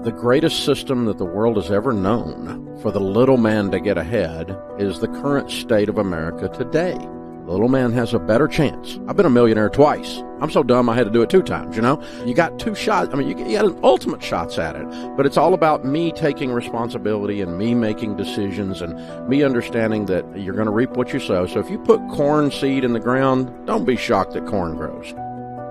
The greatest system that the world has ever known for the little man to get ahead is the current state of America today. The little man has a better chance. I've been a millionaire twice. I'm so dumb I had to do it 2 times, You got 2 shots. I mean, you got an ultimate shots at it. But it's all about me taking responsibility and me making decisions and me understanding that you're going to reap what you sow. So if you put corn seed in the ground, don't be shocked that corn grows.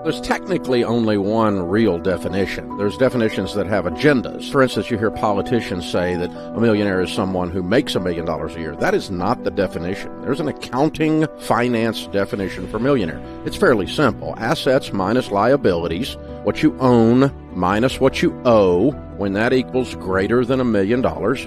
There's technically only one real definition. There's definitions that have agendas. For instance, you hear politicians say that a millionaire is someone who makes $1 million a year. That is not the definition. There's an accounting finance definition for millionaire. It's fairly simple. Assets minus liabilities, what you own minus what you owe. When that equals greater than $1 million,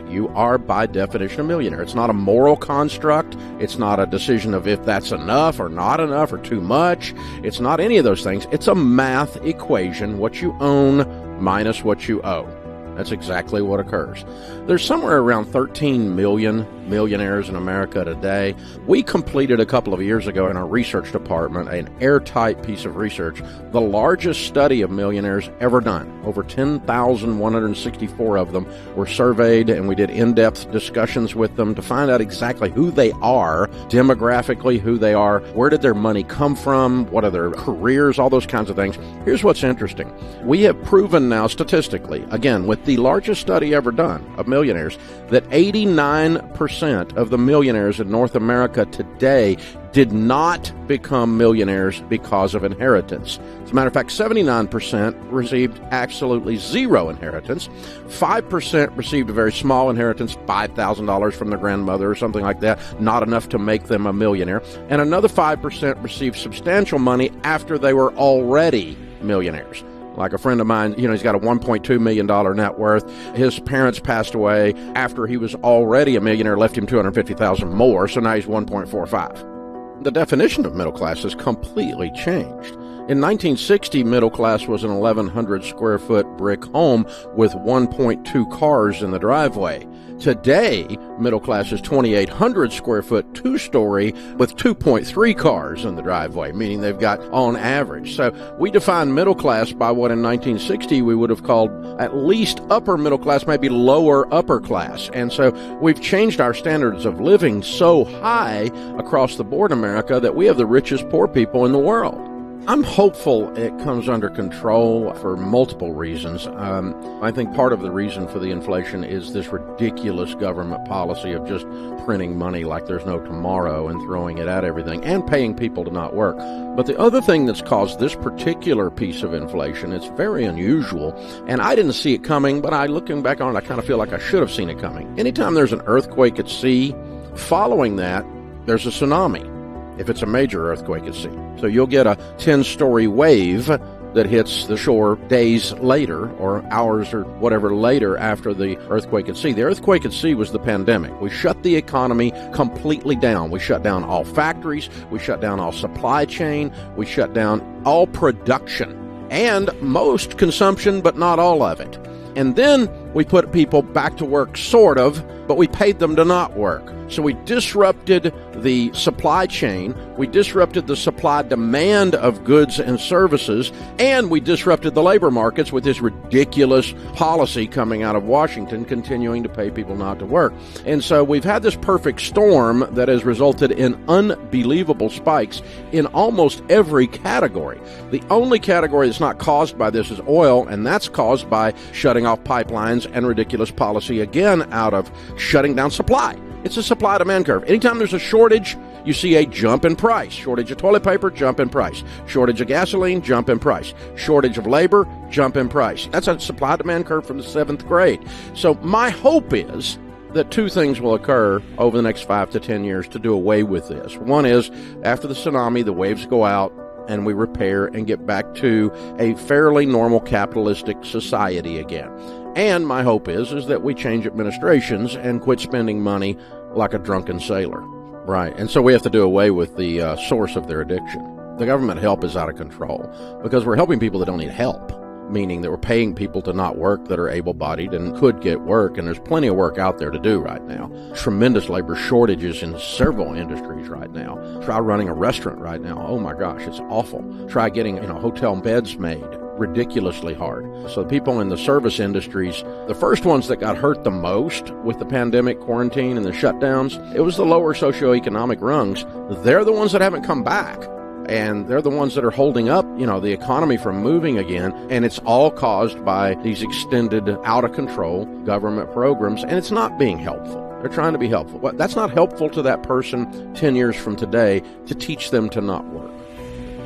you are by definition a millionaire. It's not a moral construct. It's not a decision of if that's enough or not enough or too much. It's not any of those things. It's a math equation, what you own minus what you owe. That's exactly what occurs. There's somewhere around 13 million millionaires in America today. We completed a couple of years ago in our research department an airtight piece of research, the largest study of millionaires ever done. Over 10,164 of them were surveyed, and we did in-depth discussions with them to find out exactly who they are, demographically who they are, where did their money come from, what are their careers, all those kinds of things. Here's what's interesting. We have proven now statistically, again, with the largest study ever done of millionaires, that 89% of the millionaires in North America today did not become millionaires because of inheritance. As a matter of fact, 79% received absolutely zero inheritance. 5% received a very small inheritance, $5,000 from their grandmother or something like that, not enough to make them a millionaire. And another 5% received substantial money after they were already millionaires. Like a friend of mine, he's got a $1.2 million net worth. His parents passed away after he was already a millionaire, left him $250,000 more, so now he's 1.45. The definition of middle class has completely changed. In 1960, middle class was an 1,100 square foot brick home with 1.2 cars in the driveway. Today, middle class is 2,800 square foot, 2-story with 2.3 cars in the driveway, meaning they've got on average. So we define middle class by what in 1960 we would have called at least upper middle class, maybe lower upper class. And so we've changed our standards of living so high across the board in America that we have the richest poor people in the world. I'm hopeful it comes under control for multiple reasons. I think part of the reason for the inflation is this ridiculous government policy of just printing money like there's no tomorrow and throwing it at everything and paying people to not work. But the other thing that's caused this particular piece of inflation, it's very unusual, and I didn't see it coming, but looking back on it, I kind of feel like I should have seen it coming. Anytime there's an earthquake at sea, following that, there's a tsunami. If it's a major earthquake at sea. So you'll get a 10-story wave that hits the shore days later or hours or whatever later after the earthquake at sea. The earthquake at sea was the pandemic. We shut the economy completely down. We shut down all factories. We shut down all supply chain. We shut down all production and most consumption, but not all of it. And then we put people back to work, sort of, but we paid them to not work. So we disrupted the supply chain, we disrupted the supply-demand of goods and services, and we disrupted the labor markets with this ridiculous policy coming out of Washington, continuing to pay people not to work. And so we've had this perfect storm that has resulted in unbelievable spikes in almost every category. The only category that's not caused by this is oil, and that's caused by shutting off pipelines and ridiculous policy, again, out of shutting down supply. It's a supply-demand curve. Anytime there's a shortage, you see a jump in price. Shortage of toilet paper, jump in price. Shortage of gasoline, jump in price. Shortage of labor, jump in price. That's a supply-demand curve from the 7th grade. So my hope is that 2 things will occur over the next 5 to 10 years to do away with this. One is, after the tsunami, the waves go out, and we repair and get back to a fairly normal capitalistic society again. And my hope is that we change administrations and quit spending money like a drunken sailor. Right. And so we have to do away with the source of their addiction. The government help is out of control because we're helping people that don't need help, meaning that we're paying people to not work that are able-bodied and could get work, and there's plenty of work out there to do right now. Tremendous labor shortages in several industries right now. Try running a restaurant right now. Oh my gosh, it's awful. Try getting hotel beds made. ridiculously hard. So the people in the service industries, the first ones that got hurt the most with the pandemic, quarantine, and the shutdowns, it was the lower socioeconomic rungs. They're the ones that haven't come back. And they're the ones that are holding up, the economy from moving again. And it's all caused by these extended, out-of-control government programs. And it's not being helpful. They're trying to be helpful. Well, that's not helpful to that person 10 years from today to teach them to not work.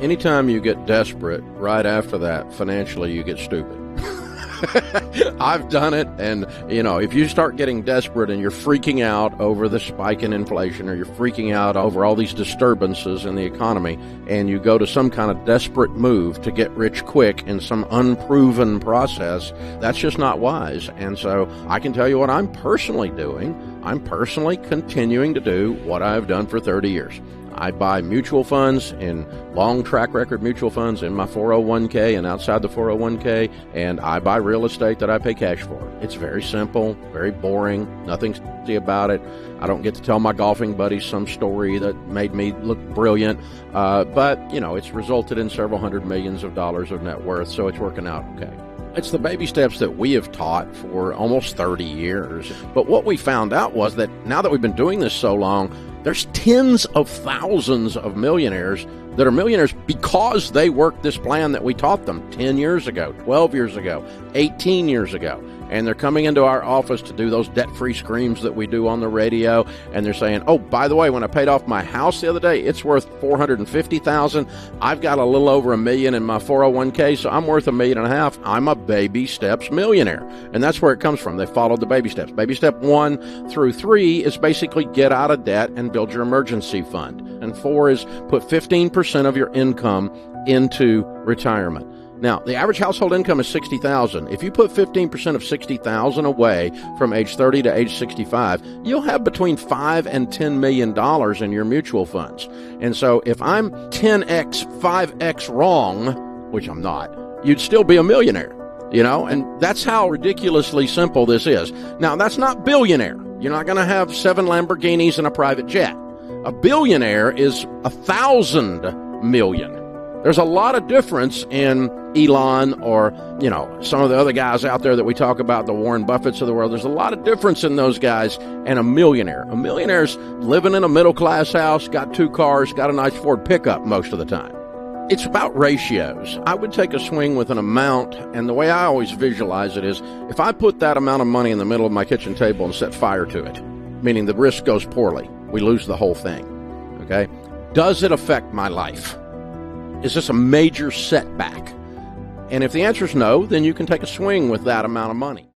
Anytime you get desperate, right after that, financially, you get stupid. I've done it, and, if you start getting desperate and you're freaking out over the spike in inflation, or you're freaking out over all these disturbances in the economy, and you go to some kind of desperate move to get rich quick in some unproven process, that's just not wise. And so I can tell you what I'm personally doing. I'm personally continuing to do what I've done for 30 years. I buy mutual funds and long track record mutual funds in my 401k and outside the 401k, and I buy real estate that I pay cash for. It's very simple, very boring, nothing sexy about it. I don't get to tell my golfing buddies some story that made me look brilliant, but it's resulted in several hundred millions of dollars of net worth, so it's working out okay. It's the baby steps that we have taught for almost 30 years. But what we found out was that now that we've been doing this so long, there's tens of thousands of millionaires that are millionaires because they worked this plan that we taught them 10 years ago, 12 years ago, 18 years ago. And they're coming into our office to do those debt-free screams that we do on the radio. And they're saying, oh, by the way, when I paid off my house the other day, it's worth $450,000. I've got a little over $1 million in my 401k, so I'm worth $1.5 million. I'm a baby steps millionaire. And that's where it comes from. They followed the baby steps. Baby step 1 through 3 is basically get out of debt and build your emergency fund. And 4 is put 15% of your income into retirement. Now, the average household income is $60,000. If you put 15% of $60,000 away from age 30 to age 65, you'll have between $5 and $10 million in your mutual funds. And so if I'm 10x, 5x wrong, which I'm not, you'd still be a millionaire, and that's how ridiculously simple this is. Now, that's not billionaire. You're not going to have 7 Lamborghinis and a private jet. A billionaire is 1,000 million. There's a lot of difference in Elon or, some of the other guys out there that we talk about, the Warren Buffetts of the world. There's a lot of difference in those guys and a millionaire. A millionaire's living in a middle-class house, got 2 cars, got a nice Ford pickup most of the time. It's about ratios. I would take a swing with an amount, and the way I always visualize it is if I put that amount of money in the middle of my kitchen table and set fire to it, meaning the risk goes poorly, we lose the whole thing, okay? Does it affect my life? Is this a major setback? And if the answer is no, then you can take a swing with that amount of money.